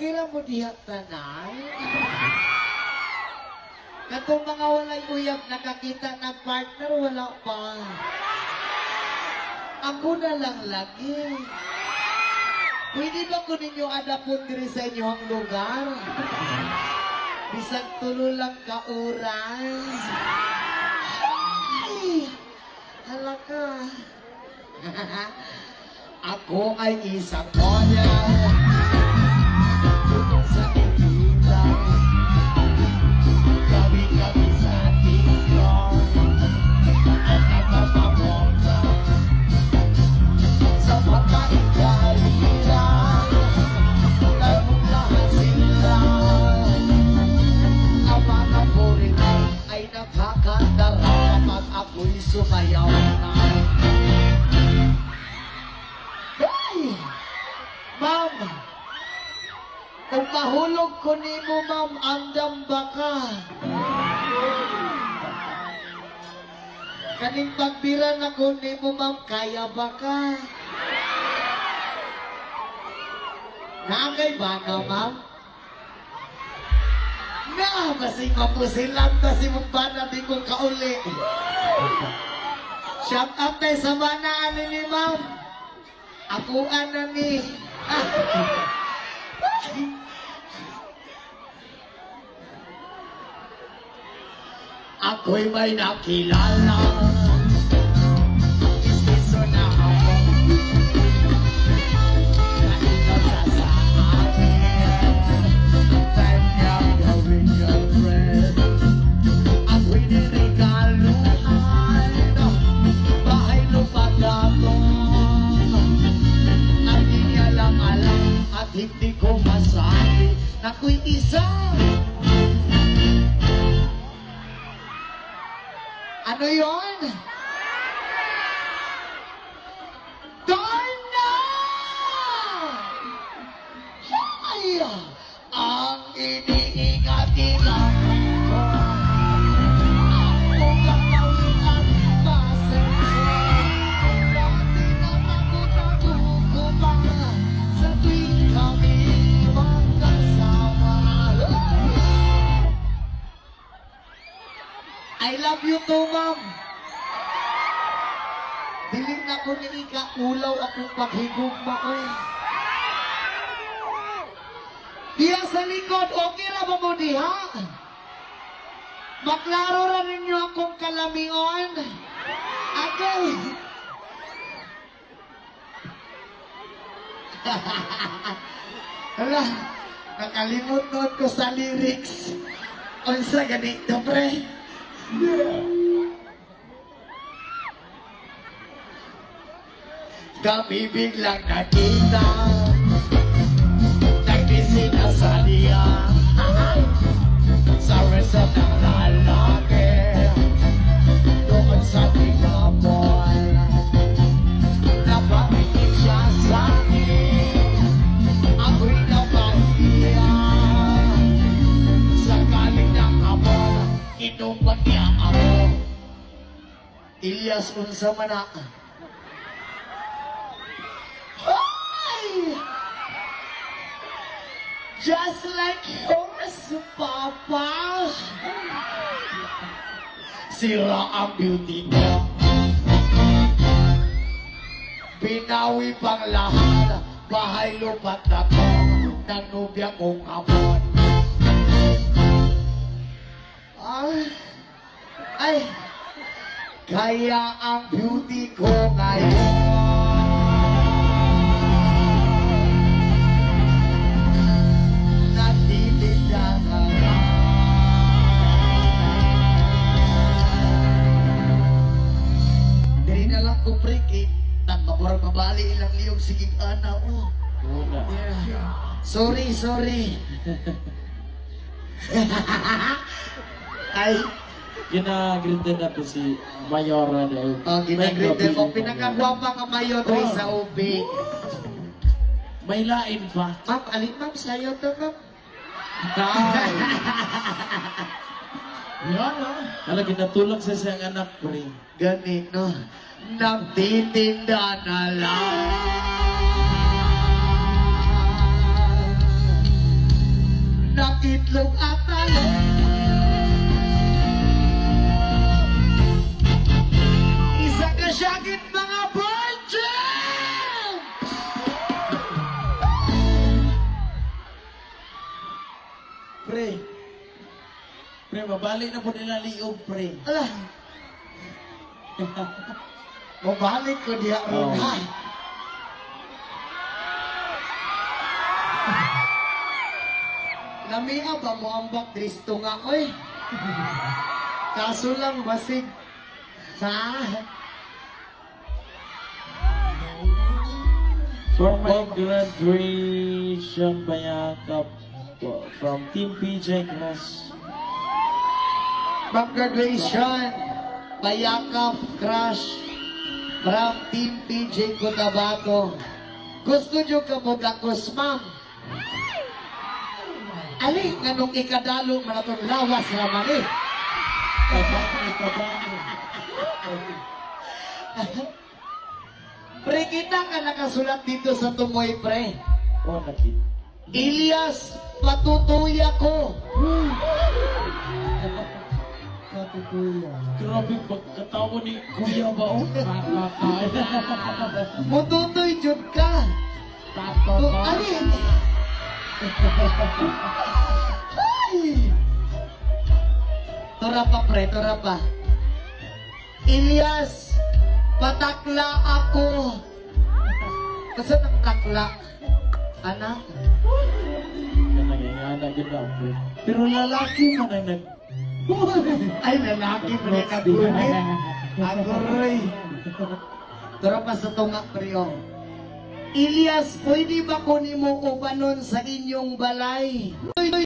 okay lang mo diha tanan. Katong mga walay uyab nakakita ng partner, wala pa. Ako na lang lagi. Pwede ba ko ninyo adapon diri sa inyong lugar? Bisag tulo lang ka oras. Ay, halaka. Ako ay isang konya. Tutong sa ikita. Kami sa Kingston. At nagpapapunta sa pagkakailan. Nagmulahan sila. Ang mga foreigner ay nakakandara kapag ako'y sumayaw na. Ma'am, kung mahulog ko ni mo, ma'am, andam ba ka? Kaning pagbiran ako ni mo, ma'am, kaya ba ka? Naangay ba ka, ma'am? Na, basing mapusilan ta si Mubana, di ko kauli. Shout out tayo sa banaan ni ma'am. Akuan na ni. Ako'y may nakilala. Isiso na ako. Nakita ka sa akin. Kanyang gawin yung friend. Ako'y niregaluhan. Bahay lupag ako. At hindi ko masabi na ako'y isa. Ano yun? Darna! Ay! Ang iniingat-ingat ko. Ako gagawin ang masaya. Dati na magutago pa sa tuwing kami magkasama. I love you too, ma'am. Diling na ko ni Ika, ulaw akong paghigugma ko. Diya sa likod, okay na ba mo diha? Maklaro ra ninyo akong kalamion. Okay. Hala, nakalimot ko sa lyrics. Unsa ganito, pre? Kami biglang nakita, nagbisita sa niya sa resort ng lalaki doon sa Tingapon. Napamitin siya sa akin, ako'y napahiya. Sakaling ng amor, inuman niya ako. Ilyas, unsa man na. Just like yours, Papa. Sira ang beauty mo. Binawi pang lahat, bahay lupat na to, ng nubya kong amon. Ay, kaya ang beauty ko ngayon. Nagmamurang mabali ilang liyong sigig ana o. Yeah. Sorry. Ay, ginagritin na po si Mayora na UB. Oh, ginagritin mo. Pinagkagwapa ka Mayor sa UB. May lain pa. Ma'am, alin ma'am sa'yo to, ma'am? Yan, ha? Alam, ginatulog sa siyang anak ko rin. Ganit, no? Nagtitinda na lang. itlog at talong. Isa ka syakit mga virgin! Pre. Pre, mabalik na po nila liog, pre. Ala. Mabalik ko diya Oh. ha. Namiya ba mo ang bakristo nga, oy? Kaso lang basig. Ha? For my graduation, bayakap from Team PJ Class. Pag-graduation, Bayakap Crush from Team PJ Cotabato. Gusto nyo ka mo gakos, ma'am? Ali, nganong ikadalo manatong lawas naman eh. Pre, kita ka nakasulat dito sa tumoy, pre. Oh, nakit. Ilyas, patutuya ko. Patutuya. Grabe pagkatawa ni Kuya ba, oh? Mututoy jud ka. Ali. Ay. Tora pa, pre, tora pa. Ilyas, patakla ako. Kasi ng takla. Anak. Nangingana gina, pre. Pero lalaki man ang nag... Ay, lalaki pa rin nagunit. Agoy. Tora pa sa tunga, priyo. Ilyas, pwede ba kunin mo upanon sa inyong balay?